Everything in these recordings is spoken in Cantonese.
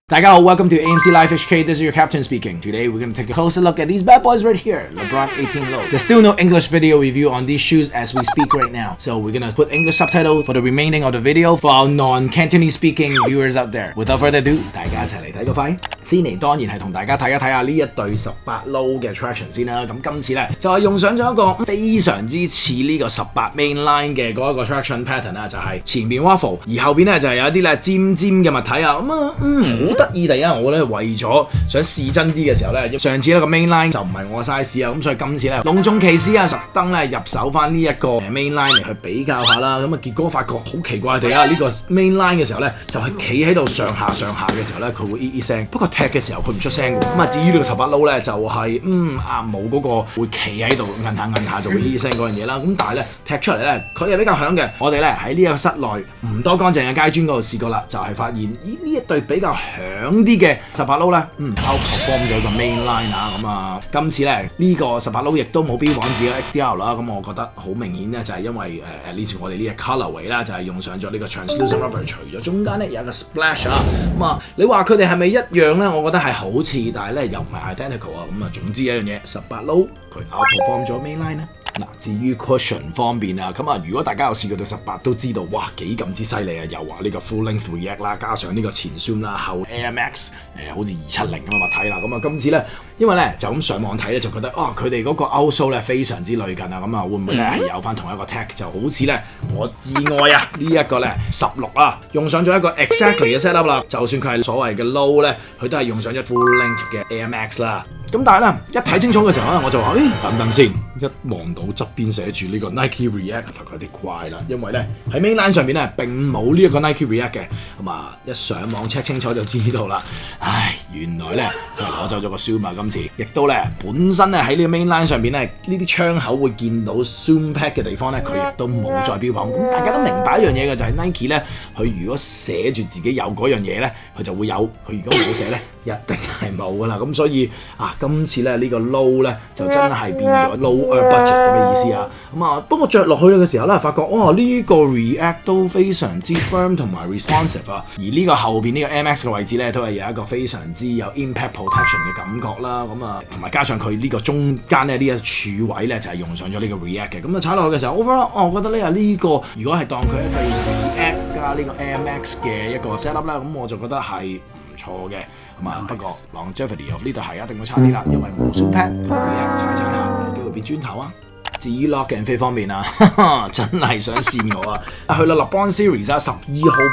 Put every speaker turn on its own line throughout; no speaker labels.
大家好 welcome to AMZ Lifehk. This is your captain speaking. Today we're going to take a closer look at these bad boys right here. Lebron 18 low. There's still no English video review on these shoes as we speak right now. So we're going to put English subtitles for the remaining of the video for our non-Cantonese speaking viewers out there. Without further ado, 大家一齊嚟睇個塊。先嚟當然係同大家睇一睇下呢一對18 low 嘅 traction 先啦。咁今次咧就係用上咗一個非常之似呢個18 mainline 嘅嗰一個 traction pattern 啦，就係前面 waffle， 而後邊咧就係有一啲咧尖尖嘅物體啊。好得意地啊！我咧為咗想試真啲嘅時候咧，上次咧個 mainline 就唔係我 size 啊，咁所以今次咧隆重其事啊，特登咧入手翻呢一個 mainline 嚟去比較下啦。咁啊結果發覺好奇怪地啊，呢個 mainline 嘅時候咧就係企喺度上下嘅時候咧，佢會咦聲。不過踢嘅時候佢唔出聲嘅。咁啊至於呢個18 low 咧就係冇嗰個會企喺度摁下就會咦聲嗰樣嘢啦。咁但係咧踢出嚟咧佢係比較響嘅。我哋咧喺呢一個室內唔多乾淨嘅街磚嗰度試過啦，就係發現呢一對比較響啲嘅18 low 咧，outperform 咗個 mainline 啊，咁啊，今次咧呢個18 low 亦都冇標榜自己 XVIII 啦，咁我覺得好明顯咧就係因為呢次我哋呢個 colorway 啦，就係用上咗呢個 translucent rubber， 除咗中間咧有一個 splash 啊，咁啊，你話佢哋係咪一樣咧？我覺得係好似，但係咧又唔係 identical 啊，咁啊，總之一樣嘢18 low 佢 outperform 咗 mainline 咧。嗱，至於 cushion 方面啊，咁啊，如果大家有試過對18都知道，哇幾咁之犀利啊！又話呢個 full length react 啦，加上呢個前 zoom 啦，後 AMX 好似270咁嘅物體啦，咁啊今次咧，因為咧就咁上網睇咧，就覺得佢哋嗰個 outsole 咧非常之類近啊，咁啊會唔會咧係有翻同一個 tag？ 就好似咧我至愛啊呢一個咧16啊，用上咗一個 exactly 嘅 setup 啦，就算佢係所謂嘅 low 咧，佢都係用上咗 full length 嘅 AMX 啦。咁但係咧一睇清楚嘅時候咧，我就話等等先，一望到側邊寫住呢個 Nike React， 發覺有啲怪啦，因為咧喺 mainline 上面咧並冇呢一個 Nike React 嘅，咁啊一上網 check 清楚就知道啦。唉，原來咧佢係攞走咗個 zoom 啊，今次亦都咧本身咧喺呢個 mainline 上邊咧呢啲窗口會見到 zoom pad 嘅地方咧，佢亦都冇再標榜。咁大家都明白一樣嘢嘅就係 Nike 咧，佢如果寫住自己有嗰樣嘢咧，佢就會有；佢如果冇寫咧，一定係冇噶啦。咁所以今次咧呢個 low 咧就真係變咗 lower budget 咁嘅意思啊。咁啊，不過着落去嘅時候咧，發覺呢個 react 都非常之 firm 同埋 responsive 啊。而呢個後邊呢個 MX 嘅位置咧，都係有一個非常之有 impact protection 嘅感覺啦。咁啊，同埋加上佢呢個中間咧呢一柱位咧就係用上咗呢個 react 嘅。咁啊踩落去嘅時候 overall，我覺得咧呢個如果係當佢一對 react 加呢個 MX 嘅一個 setup 啦，咁我就覺得係唔錯嘅。不過 longevity of 呢對鞋一定會差啲啦，因為冇 zoom pad 同 react 踩下有機會變磚頭啊。至於 lock and fit 方面啊，真係想跣我啊！去到 Lebron Series 12號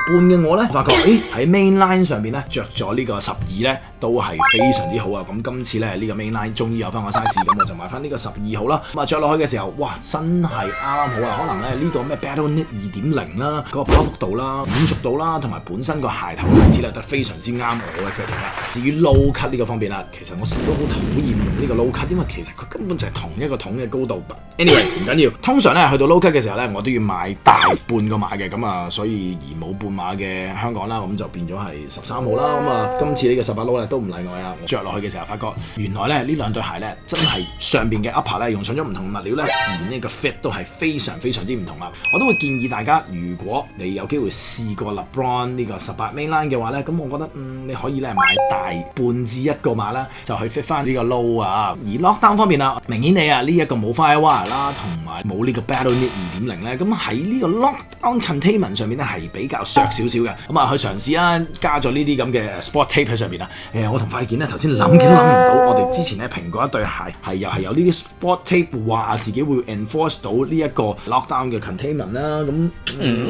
半嘅我咧，發覺喺 mainline 上邊咧着咗呢個12咧都係非常之好啊！咁今次咧呢個 mainline 終於有翻個 size， 咁我就買翻呢個12號啦。咁啊着落去嘅時候，哇真係啱好啊！可能咧呢個咩 Battle Knit 2.0啦，嗰個跑幅度啦、軟熟度啦，同埋本身個鞋頭位置咧都非常之啱我嘅腳型啦。至於 low cut 呢個方面啦，其實我成日都好討厭用呢個 low cut， 因為其實佢根本就係同一個桶嘅高度。Anyway 唔緊要，通常咧去到 low cut 嘅時候咧，我都要買大半個碼嘅，咁啊，所以而冇半碼嘅香港啦，咁就變咗係13號啦。咁啊，今次呢個18 low 咧都唔例外啊！我着落去嘅時候發覺，原來咧呢兩對鞋咧真係上邊嘅 upper 咧用上咗唔同物料咧，自然呢個 fit 都係非常之唔同啊！我都會建議大家，如果你有機會試過 Lebron 呢個18 mainline 嘅話咧，咁我覺得你可以咧買大半至1個碼啦，就去 fit 翻呢個 low 啊。而 lockdown 方面啊，明顯地啊呢一個冇 firewire 啦，同埋冇呢個 Battle Knit 2.0咧，咁喺呢個 lockdown containment 上面咧係比較削少少嘅。咁啊去嘗試啦，加咗呢啲咁嘅 sport tape 喺上邊啊。我同塊件咧頭先諗唔到，我哋之前咧評過一對鞋係又係有呢啲 sport tape 話自己會 enforce 到呢一個 lockdown 嘅 containment 啦。咁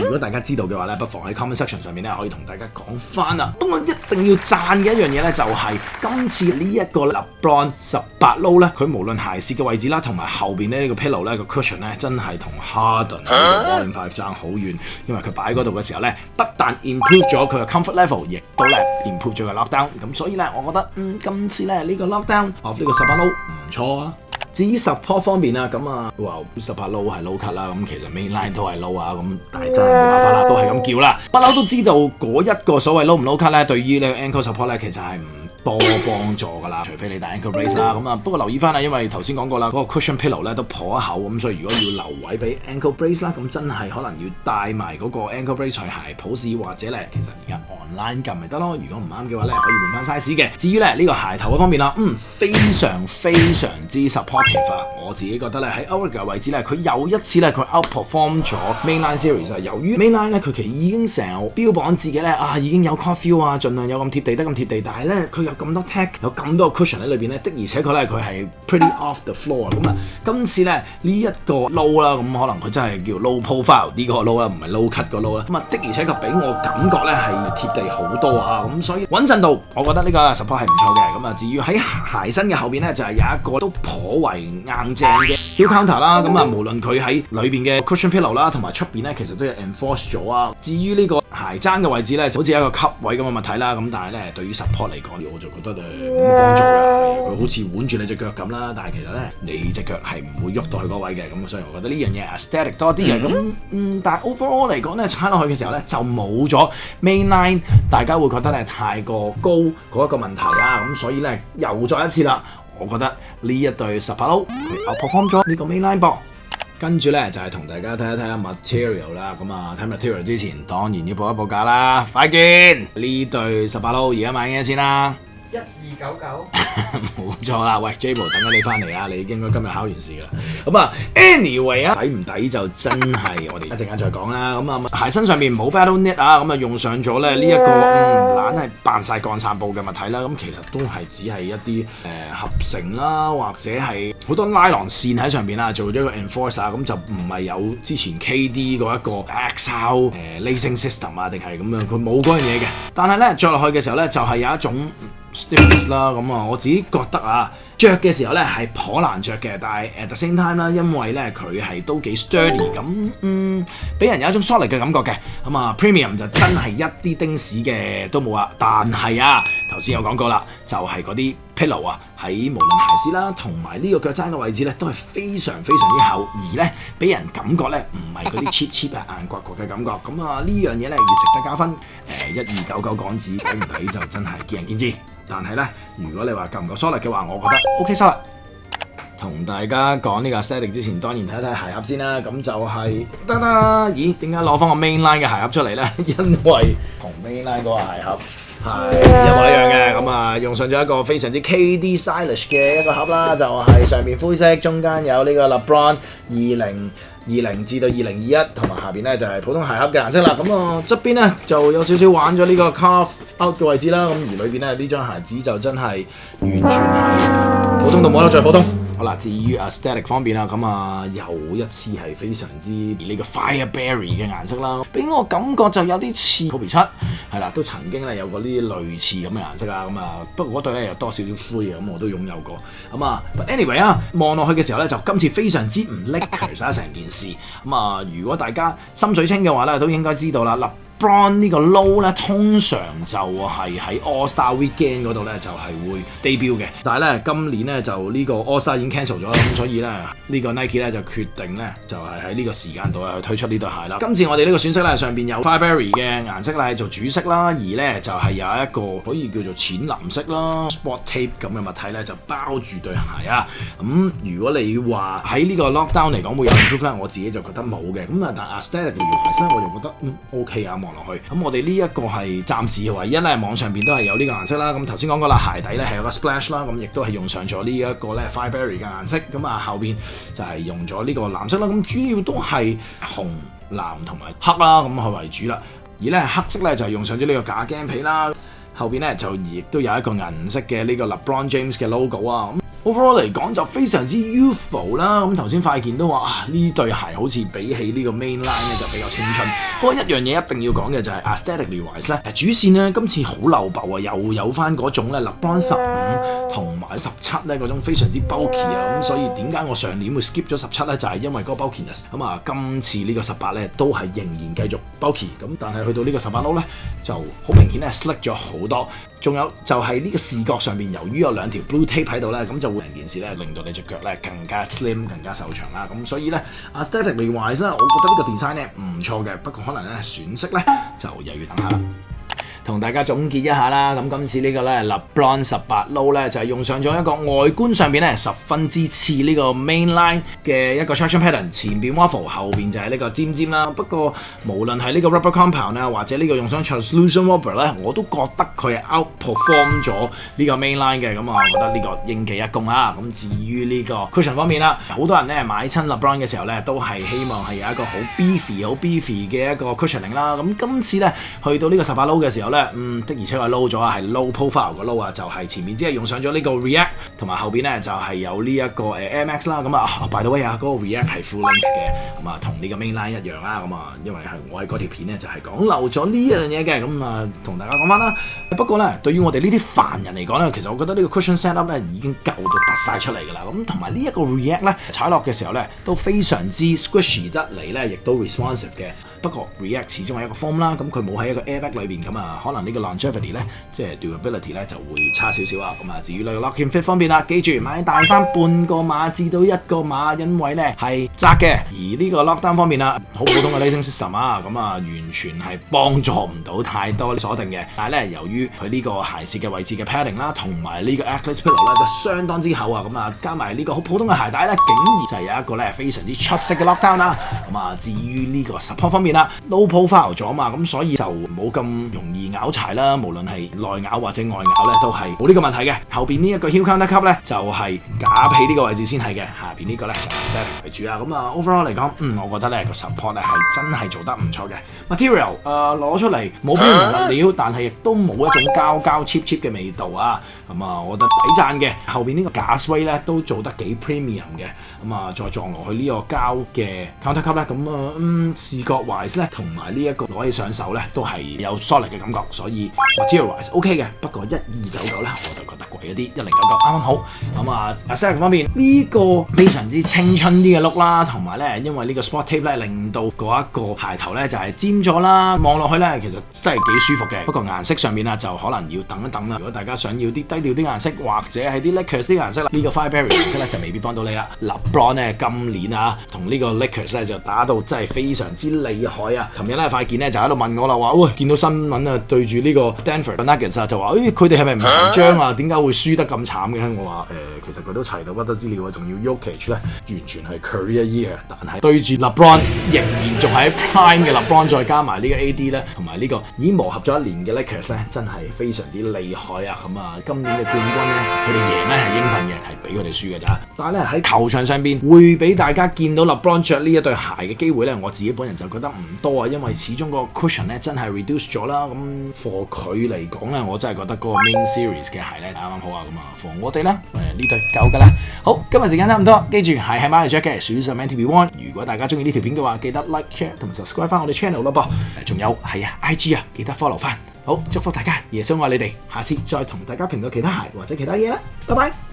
如果大家知道嘅話咧，不妨喺 comment section 上面咧可以同大家講翻啊。不過一定要讚嘅一樣嘢咧，就係今次呢一個 Lebron 18 low 咧，佢無論鞋舌嘅位置啦，同埋後邊呢個 pillow 咧個 cushion 咧，真係同 Harden 呢個 Volume 5爭好遠，因為佢擺嗰度嘅時候咧，不但 improve 咗佢嘅 comfort level， 亦都咧 improve 咗個 lockdown。咁所以咧，我覺得今次咧呢個 lockdown of 呢個18 low 唔錯啊。至於 support 方面啊，咁18 low 係 low cut 啦，咁其實 mainline 都係 low 啊，咁但係真係冇辦法啦，都係咁叫啦。不嬲都知道嗰一個所謂 low 唔 low cut 咧，對於呢個 ankle support 咧，其實係唔多幫助㗎啦，除非你戴 ankle brace 啦。咁啊，不過留意翻啊，因為頭先講過啦，嗰個 cushion pillow 咧都頗一口，咁所以如果要留位俾 ankle brace 啦，咁真係可能要帶埋嗰個 ankle brace 去鞋鋪試，或者咧其實而家 online 撳咪得咯。如果唔啱嘅話咧，可以換翻 size 嘅。至於咧呢個鞋頭嗰方面啦，非常之 supportive 啊！我自己覺得咧喺 outright 嘅位置咧，佢有一次咧佢 outperform 咗 mainline series 啊。由於 mainline 咧佢其實已經成日標榜自己咧已經有 core feel 啊，盡量有咁貼地得咁貼地，但係咧佢有咁多 tech， 有咁多 cushion 喺裏邊咧，的而且確咧佢係 pretty off the floor。咁啊，今次咧呢一個 low 啦，咁可能佢真係叫 low profile 呢個 low 啦，唔係 low cut 個 low 啦。咁啊的而且確俾我感覺咧係貼地好多啊，咁所以穩陣度我覺得呢個 support 係唔錯嘅。咁啊至於喺鞋身嘅後邊咧就係有一個都頗為硬淨嘅 heel counter 啦。咁啊無論佢喺裏邊嘅 cushion pillow 啦，同埋出邊咧其實都有 enforce 咗啊。至於呢個鞋踭嘅位置咧，就好似一個吸位咁嘅物體啦。咁但係咧對於 support 嚟講，我就覺得冇乜幫助嘅。佢好似挽住你隻腳咁啦，但係其實咧你隻腳係唔會喐到去嗰位嘅。咁所以我覺得呢樣嘢 aesthetic 多啲嘅。咁但係 overall 嚟講咧，踩落去嘅時候咧就冇咗 mainline， 大家會覺得咧太過高嗰一個問題啦。咁所以咧又再一次啦，我覺得呢一對18 low 佢 outperform 咗呢個 mainline 噃。跟住咧就係同大家睇一睇下 material 啦。咁啊睇 material 之前當然要報一報價啦。快見呢對18 low而家買幾多錢啦？1299冇錯啦。喂 J 部等緊你翻嚟啊！你應該今日考完試噶啦。咁啊 anyway 啊，抵唔抵就真係我哋一陣間再講啦。咁啊鞋身上面冇 battle knit 啊，咁啊用上咗咧呢一個懶係扮晒鋼散布嘅物體啦。咁其實都係只係一啲合成啦，或者係好多拉郎線喺上邊啦，做咗一個 enforcer 咁就唔係有之前 KD 嗰一個 XVIII lacing system 啊，定係咁樣，佢冇嗰樣嘢嘅。但係咧着落去嘅時候咧，就係有一種 stiffness 啦。咁啊我自己覺得啊，着嘅時候咧係頗難着嘅，但係 at the same time 啦，因為咧佢係都幾 sturdy， 咁俾人有一種 solid 嘅感覺嘅。咁啊 premium 就真係一啲丁屎嘅都冇啊。但係啊頭先有講過啦，就係嗰啲 pillow 啊，喺無論鞋絲啦，同埋呢個腳踭嘅位置咧，都係非常之厚，而咧俾人感覺咧唔係嗰啲 cheap 啊硬刮刮嘅感覺。咁啊呢樣嘢咧要值得加分。1299港紙抵唔抵就真係見仁見智。但係咧，如果你話夠唔夠 solid 嘅話，我覺得 OK solid。同大家講呢個 aesthetic 之前，當然睇一睇鞋盒先啦。咁就係咦？點解攞翻個 mainline 嘅鞋盒出嚟咧？因為同 mainline 嗰個鞋盒係一模一樣嘅。咁啊，用上咗一個非常之 KD stylish 嘅一個盒啦，就係上面灰色，中間有呢個 Lebron 2020至到2021，同埋下邊咧就係普通鞋盒嘅顏色啦。咁啊側邊咧就有少少玩咗呢個 carve out 嘅位置啦。咁而裏邊咧呢張鞋紙就真係完全係普通到冇得再普通。好啦，至於 aesthetic 方面啦，咁啊又一次係非常之呢個 fireberry 嘅顏色啦，俾我感覺就有啲似 Kobe7，係啦，都曾經咧有過呢啲類似咁嘅顏色啊。咁啊不過嗰對咧有多少少灰嘅，咁我都擁有過。咁啊 but anyway 啊，望落去嘅時候咧就今次非常之唔 liquor 成件事。咁啊如果大家心水清嘅話咧，都應該知道啦。Lebron 呢個 low 咧，通常就係喺 All Star Weekend 嗰度咧就係會 debut 嘅，但係咧今年咧就呢個 All Star 已經 cancel 咗啦，咁所以咧呢個 Nike 咧就決定咧就係喺呢個時間度去推出呢對鞋啦。今次我哋呢個選色咧上邊有 Fireberry 嘅顏色咧做主色啦，而咧就係有一個可以叫做淺藍色啦 Sport Tape 咁嘅物體咧就包住對鞋啊。咁如果你話喺呢個 lockdown 嚟講會有 improve 咧，我自己就覺得冇嘅。咁啊但 aesthetic 嘅鞋咧我就覺得OK 啊。落去咁，我哋呢一個係暫時唯一咧，網上邊都係有呢個顏色啦。咁頭先講過啦，鞋底咧係有個 splash 啦，咁亦都係用上咗呢一個咧 Fireberry 嘅顏色。咁啊後邊就係用咗呢個藍色啦。咁主要都係紅、藍同埋黑啦，咁去為主啦。而咧黑色咧就用上咗呢個假鏡皮啦。後邊咧就亦都有一個銀色嘅呢個 LeBron James 嘅 logo 啊。Overall 嚟講就非常之 youthful 啦。咁頭先快見都話呢對鞋好似比起呢個 mainline 咧就比較青春。不過一樣嘢一定要講嘅就係 aesthetically wise 咧，主線咧今次好流暴啊，又有翻嗰種咧 Lebron 15同埋17咧嗰種非常之 bulky 啊。咁所以點解我上年會 skip 咗17咧？就係因為嗰個 bulkiness。咁啊，今次呢個18咧都係仍然繼續 bulky。咁但係去到呢個18 low 咧就好明顯咧 slick 咗好多。仲有就係呢個視覺上邊，由於有兩條 blue tape 喺度咧，咁就會成件事咧令到你隻腳咧更加 slim、更加瘦長啦。咁所以咧 aesthetically wise 咧，我覺得呢個 design 咧唔錯嘅，不過可能咧選色咧就又要等下啦。同大家總結一下啦。咁今次呢個咧 Lebron 18 Low 咧就係用上咗一個外觀上邊咧十分之似呢個 mainline 嘅一個 traction pattern， 前邊 waffle， 後邊就係呢個尖尖啦。不過無論係呢個 rubber compound 啊，或者呢個用上 translucent rubber 咧，我都覺得佢係 outperform 咗呢個 mainline 嘅。咁我覺得呢個應記一功啦。咁至於呢個 cushion 方面啦，好多人咧買親 Lebron 嘅時候咧，都係希望係有一個好 beefy 嘅一個 cushioning 啦。咁今次咧去到呢個18 Low 嘅時候咧，的而且確係 low 咗啊，係 low profile 個 low 啊，就係前面只係用上咗呢個 react， 同埋後邊咧就係有呢一個MX 啦。咁啊 by the way 啊，嗰個 react 係 full length 嘅，咁啊同呢個 mainline 一樣啦。咁啊因為係我喺嗰條片咧就係講漏咗呢樣嘢嘅，咁啊同大家講翻啦。不過咧對於我哋呢啲凡人嚟講咧，其實我覺得呢個 cushion setup 咧已經夠到突晒出嚟㗎啦。咁同埋呢一個 react 咧踩落嘅時候咧都非常之 squishy 得嚟咧，亦都 responsive 嘅。不過 react 始終係一個 foam 啦，咁佢冇喺一個 airbag 裏邊，咁啊可能呢個 longevity 咧，即係 durability 咧就會差少少啊。咁啊至於呢個 lock and fit 方面啦，記住買大翻半個碼至到1個碼，因為咧係窄嘅。而呢個 lockdown 方面啦，好普通嘅 lacing system 啊，咁啊完全係幫助唔到太多鎖定嘅。但係咧由於佢呢個鞋舌嘅位置嘅 padding 啦，同埋呢個 Achilles pillow 咧就相當之厚啊，咁啊加埋呢個好普通嘅鞋帶咧，竟然就係有一個咧非常之出色嘅 lockdown 啦。咁啊至於呢個 support 方面啦，low profile 咗嘛，咁所以就冇咁容易咬柴啦。無論係內咬或者外咬咧，都係冇呢個問題嘅。後邊呢一個 heel counter cup 咧，就係假皮呢個位置先係嘅。下邊呢個咧就係 static 為主啊。咁啊 overall 嚟講，我覺得咧個 support 咧係真係做得唔錯嘅。material 攞出嚟冇邊樣物料，但係亦都冇一種膠 cheap 嘅味道啊。咁啊，我覺得抵讚嘅。後邊呢個假 suede 咧都做得幾 premium 嘅。咁啊，再撞落去呢個膠嘅 counter cup 咧，咁啊視覺 wise 咧同埋呢一個攞起上手咧都係有 solid 嘅感覺，所以 material wise OK 嘅。不過1299咧我就覺得貴一啲，1099啱啱好。咁啊 aesthetic 方面呢個非常之青春啲嘅 look 啦，同埋咧因為呢個 sport tape 咧令到嗰一個鞋頭咧就係尖咗啦，望落去咧其實真係幾舒服嘅。不過顏色上面啊就可能要等一等啦。如果大家想要啲低調啲顏色，或者係啲 Lakers 啲顏色啦，呢個 Fireberry 顏色咧就未必幫到你啦。Lebron 咧今年啊同呢個 Lakers 咧就打到真係非常之厲害啊！琴日咧塊件咧就喺度問我啦，話喂見到新聞啊對住呢個 Denver Nuggets 啊就話佢哋係咪唔齊章啊？點解會輸得咁慘嘅？我話其實佢都齊到不得之了啊，仲要 Jokic 咧完全係 career year， 但係對住 Lebron 仍然仲喺 prime 嘅 Lebron， 再加埋呢個 AD 咧，同埋呢個已經磨合咗1年嘅 Lakers 咧，真係非常之厲害啊！咁啊，今年嘅冠軍咧，佢哋贏咧係應份嘅，係俾佢哋輸嘅咋。但係咧喺球場上邊會俾大家見到 Lebron 着呢一對鞋嘅機會咧，我自己本人就覺得唔多啊，因為始終個 cushion 咧真係 reduce 咗啦。咁 for 佢嚟講咧，我真係覺得嗰個 main series 嘅鞋咧啱啱好啊。咁啊 for 我哋咧呢對夠㗎啦。好，今日時間差唔多，記住係買嚟着嘅，選擇 meant to be worn。如果大家中意呢條片嘅話，記得 like share 同埋 subscribe 翻我哋 channel 咯噃。仲有係啊 IG 啊，記得 follow 翻。好，祝福大家，耶穌愛你哋，下次再同大家評到其他鞋或者其他嘢啦，拜拜。